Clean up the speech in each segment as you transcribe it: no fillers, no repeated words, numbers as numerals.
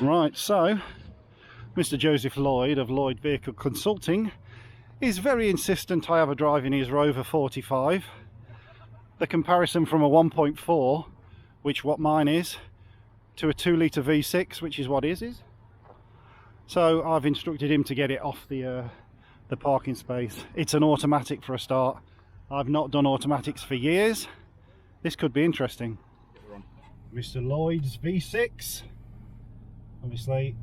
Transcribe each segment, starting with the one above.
Right, so Mr Joseph Lloyd of Lloyd Vehicle Consulting is very insistent I have a drive in his Rover 45. The comparison from a 1.4, which what mine is, to a 2 litre V6, which is what his is. So I've instructed him to get it off the parking space. It's an automatic for a start. I've not done automatics for years. This could be interesting. Mr Lloyd's V6. Obviously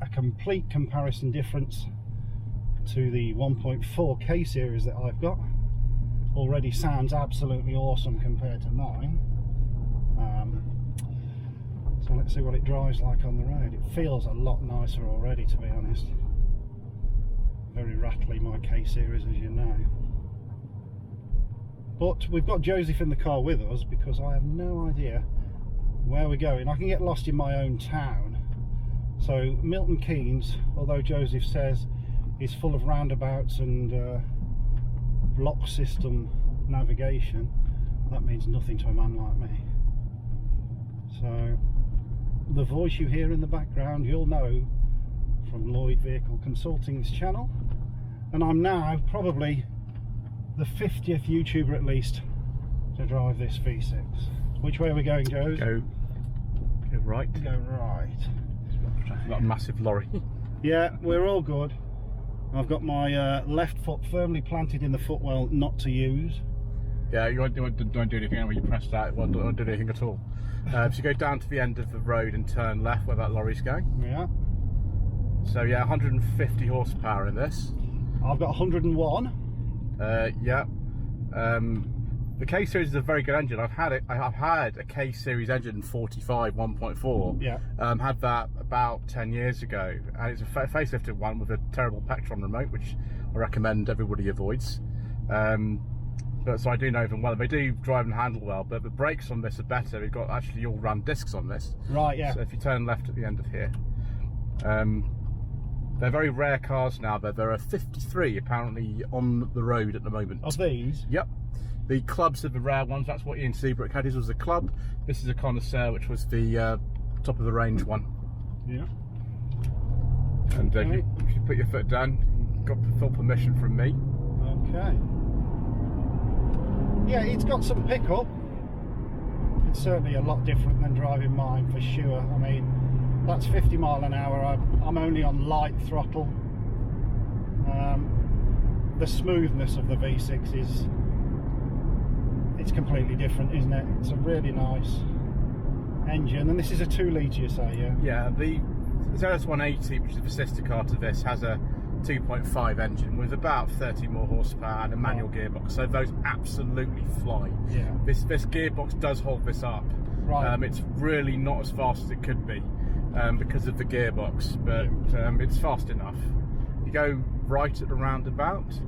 a complete comparison difference to the 1.4 K series that I've got. Already sounds absolutely awesome compared to mine. So let's see what it drives like on the road. It feels a lot nicer already, to be honest. Very rattly, my K series, as you know. But we've got Joseph in the car with us because I have no idea where we're going. I can get lost in my own town. So Milton Keynes, although Joseph says is full of roundabouts and block system navigation, that means nothing to a man like me. So the voice you hear in the background you'll know from Lloyd Vehicle Consulting's channel, and I'm now probably the 50th YouTuber at least to drive this V6. Which way are we going, Joe? Go right. Go right. We've got a massive lorry. Yeah, we're all good. I've got my left foot firmly planted in the footwell not to use. Yeah, you don't do anything when you press that. It won't do anything at all. So you go down to the end of the road and turn left where that lorry's going. Yeah. So yeah, 150 horsepower in this. I've got 101. Yeah. The K series is a very good engine. I've had a K series engine 45 1.4. Yeah. Had that about 10 years ago, and it's a facelifted one with a terrible Pectron remote, which I recommend everybody avoids. But so I do know them well. They do drive and handle well, but the brakes on this are better. We've got actually all-round discs on this. Right. Yeah. So if you turn left at the end of here, they're very rare cars now. There are 53 apparently on the road at the moment. Of these? Yep. The clubs are the rare ones. That's what Ian Seabrook had. His was a club. This is a connoisseur, which was the top of the range one. Yeah. And Okay. if you put your foot down, you've got full permission from me. Okay. Yeah, it's got some pickup. It's certainly a lot different than driving mine, for sure. I mean, that's 50 mile an hour. I'm only on light throttle. The smoothness of the V6 it's completely different, isn't it? It's a really nice engine, and this is a 2 litre, you say? Yeah. Yeah. The ZS 180, which is the sister car to this, has a 2.5 engine with about 30 more horsepower and a manual gearbox. So those absolutely fly. Yeah. This gearbox does hold this up. Right. It's really not as fast as it could be because of the gearbox, but it's fast enough. You go right at the roundabout,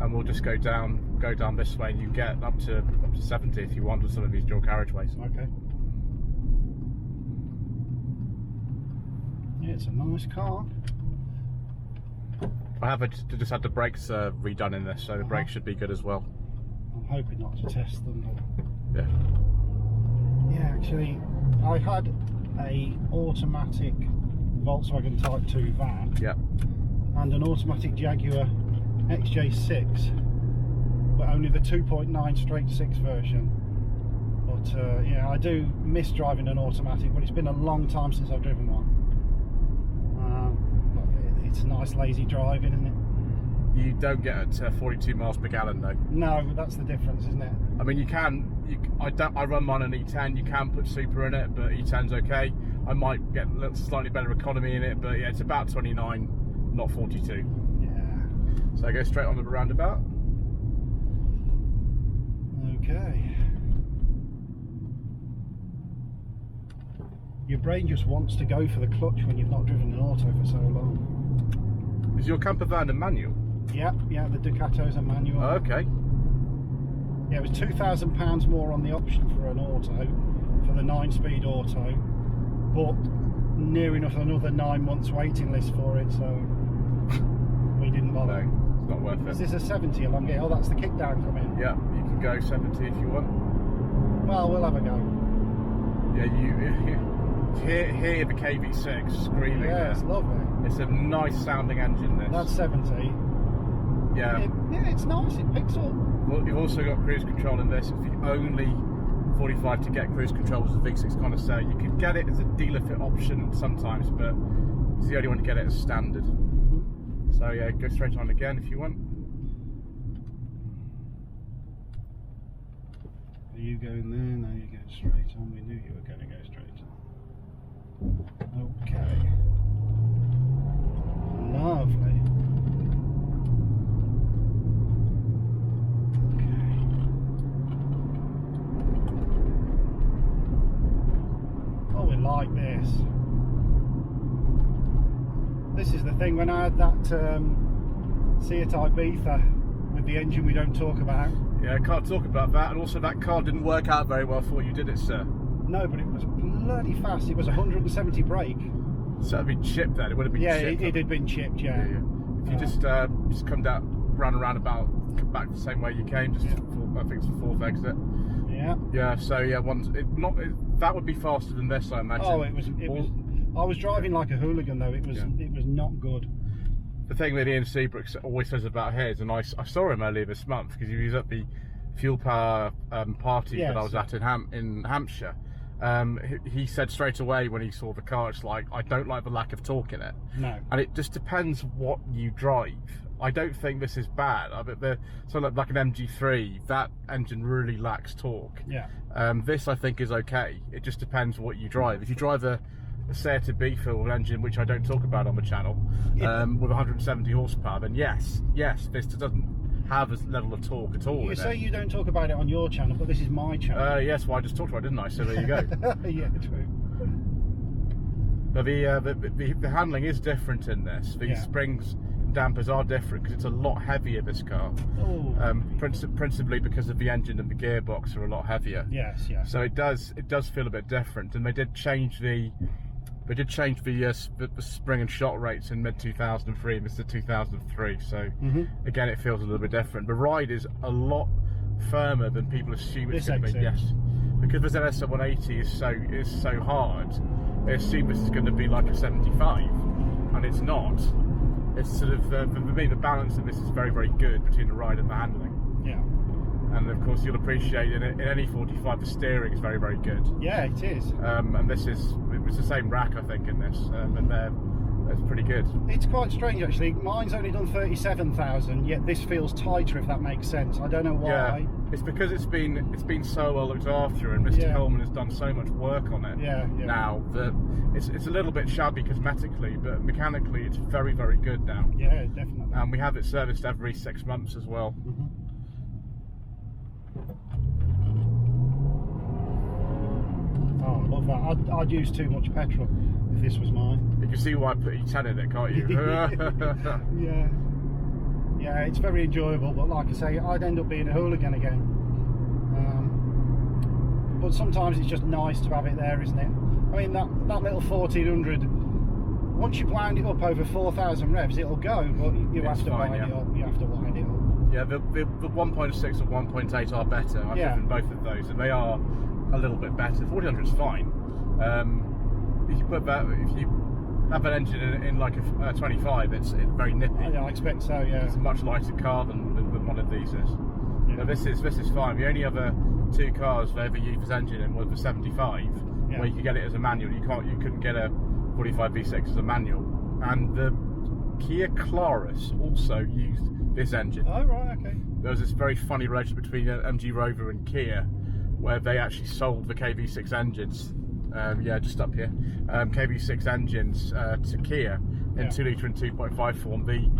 and we'll just go down this way, and you get up to 70 if you want with some of these dual carriageways. Okay. Yeah, it's a nice car. I have just had the brakes redone in this, so the brakes should be good as well. I'm hoping not to test them. But... Yeah. Yeah, actually, I had a automatic Volkswagen Type 2 van. Yeah. And an automatic Jaguar XJ6, but only the 2.9 straight 6 version. But yeah, I do miss driving an automatic, but it's been a long time since I've driven one. It's nice lazy driving, isn't it? You don't get at 42 miles per gallon though. No, that's the difference, isn't it? I mean, I run mine on E10. You can put super in it, but E10's okay. I might get slightly better economy in it, but yeah, it's about 29, not 42. So I go straight on the roundabout. Okay. Your brain just wants to go for the clutch when you've not driven an auto for so long. Is your camper van a manual? Yeah, the Ducato's a manual. Oh, okay. Yeah, it was £2,000 more on the option for an auto, for the 9-speed auto, but near enough another 9 months waiting list for it, so we didn't bother. No, it's not worth it. Is this a 70 along here? Oh, that's the kickdown coming. Yeah, you can go 70 if you want. Well, we'll have a go. Yeah, Hear the KV6 screaming. Yeah, it's lovely. It's a nice sounding engine, this. That's 70. Yeah. Yeah, it's nice. It picks up. Well, you've also got cruise control in this. It's the only 45 to get cruise control, as the V6 kind of say. You can get it as a dealer fit option sometimes, but it's the only one to get it as standard. So yeah, go straight on again if you want. Are you going there? No, you're going straight on. We knew you were going to go straight on. Okay. Lovely. Okay. Oh, we like this. This is the thing, when I had that Seat Ibiza with the engine we don't talk about. Yeah, I can't talk about that, and also that car didn't work out very well for you, did it, sir? No, but it was bloody fast. It was 170 brake. So it'd been chipped then, it would have been chipped. Yeah, it had been chipped, yeah. If you just come down, run around about, come back the same way you came, just I think it's the fourth exit. Yeah. Yeah, so yeah, that would be faster than this, I imagine. Oh, it was. I was driving like a hooligan though. It was not good. The thing that Ian Seabrook always says about his, and I saw him earlier this month because he was at the fuel power party that I was at in Hampshire. He said straight away when he saw the car, it's like, I don't like the lack of torque in it. No. And it just depends what you drive. I don't think this is bad. So like an MG3, that engine really lacks torque. Yeah. This I think is okay. It just depends what you drive. If you drive a Seat Ibiza engine, which I don't talk about on the channel, with 170 horsepower, then yes, this doesn't have a level of torque at all. You say you don't talk about it on your channel, but this is my channel. Yes, well I just talked about it, didn't I? So there you go. Yeah, true. But the handling is different in this. The springs and dampers are different because it's a lot heavier, this car. Oh. Principally because of the engine and the gearbox are a lot heavier. Yes. So it does feel a bit different, and they did change the spring and shot rates in mid 2003 and this is 2003. So again, it feels a little bit different. The ride is a lot firmer than people assume it's going to be. Yes, because the ZS 180 is so hard. They assume this is going to be like a 75, and it's not. It's sort of for me, the balance of this is very, very good between the ride and the handling. Yeah. And of course, you'll appreciate in any 45 the steering is very, very good. Yeah, it is. And it's the same rack, I think, in this, and it's pretty good. It's quite strange actually. Mine's only done 37,000, yet this feels tighter, if that makes sense. I don't know why. Yeah, it's because it's been so well looked after, and Mr. Coleman has done so much work on it. Yeah. Now that it's a little bit shabby cosmetically, but mechanically it's very, very good now. Yeah, definitely. And we have it serviced every 6 months as well. Oh, I love that. I'd use too much petrol if this was mine. You can see why I put E10 in it, can't you? Yeah, it's very enjoyable, but like I say, I'd end up being a hooligan again. But sometimes it's just nice to have it there, isn't it? I mean, that little 1400, once you wound it up over 4,000 revs, it'll go, but you have to wind it up. You have to wind it up. Yeah, the 1.6 and 1.8 are better. I've driven both of those, and they are a little bit better. 1400 is fine. If you have an engine in like a 25, it's very nippy. I expect so. Yeah. It's a much lighter car than one of these is. Yeah. Now this is fine. The only other two cars that ever used this engine in were the 75, where you could get it as a manual. You couldn't get a 45 V6 as a manual. And the Kia Clarus also used this engine. Oh right, okay. There was this very funny relationship between MG Rover and Kia, where they actually sold the KV6 engines, just up here, KV6 engines to Kia in 2 litre and 2.5 form. The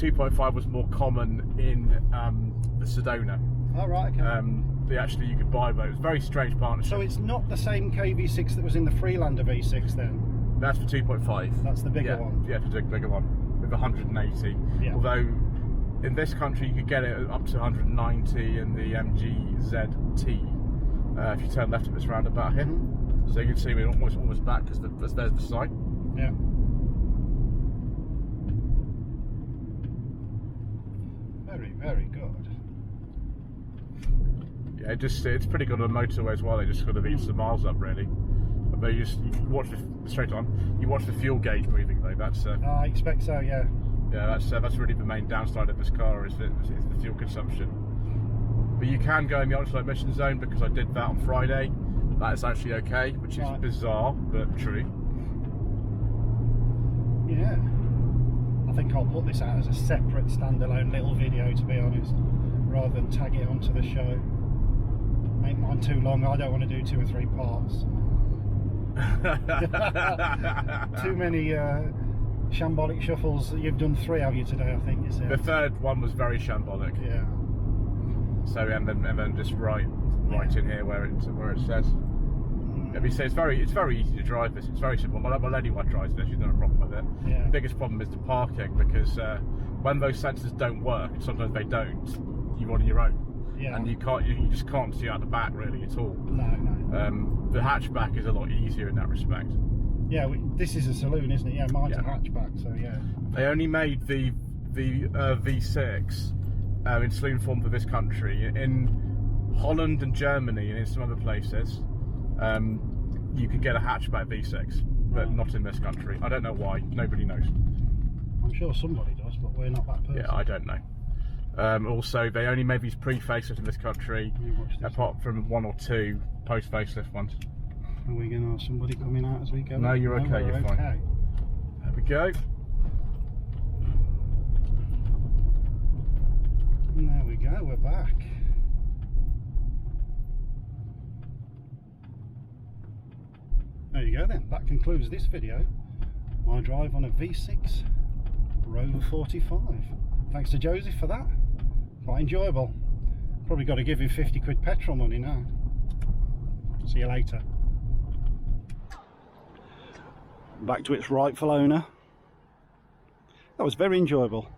2.5 was more common in the Sedona. Oh right, okay. You could buy those. Very strange partnership. So it's not the same KV6 that was in the Freelander V6 then? That's for 2.5. That's the bigger one? Yeah, for the bigger one, with 180. Yeah. Although in this country you could get it up to 190 in the MG ZT. If you turn left of this roundabout here, so you can see we're almost back because there's the sign. Yeah. Very, very good. Yeah, it's pretty good on the motorway as well. They just got to beat some miles up really. But you watch the straight on. You watch the fuel gauge moving though. That's I expect so, yeah. yeah. That's really the main downside of this car is the fuel consumption. But you can go in the ultralight emission zone because I did that on Friday. That is actually okay, which is bizarre but true. Yeah. I think I'll put this out as a separate standalone little video, to be honest, rather than tag it onto the show. Make mine too long. I don't want to do 2 or 3 parts. Too many shambolic shuffles. You've done 3, have you, today? I think you said. The third one was very shambolic. Yeah. So and then just right in here where it says. Let me say it's very easy to drive this. It's very simple. My lady wife drives this. She's not a problem with it. Yeah. The biggest problem is the parking because when those sensors don't work, sometimes they don't. You're on your own. Yeah. And you just can't see out the back really at all. No. The hatchback is a lot easier in that respect. Yeah, this is a saloon, isn't it? Yeah, mine's a hatchback, so yeah. They only made the V6 in saloon form for this country. In Holland and Germany and in some other places, you can get a hatchback V6, but not in this country. I don't know why. Nobody knows. I'm sure somebody does, but we're not that person. Yeah, I don't know. Also, they only made these pre-facelifts in this country, apart from 1 or 2 post-facelift ones. Are we going to have somebody coming out as we go? No, you're okay, you're fine. There we go. And there we go, we're back. There you go then, that concludes this video. My drive on a V6 Rover 45. Thanks to Joseph for that. Quite enjoyable. Probably got to give him 50 quid petrol money now. See you later. Back to its rightful owner. That was very enjoyable.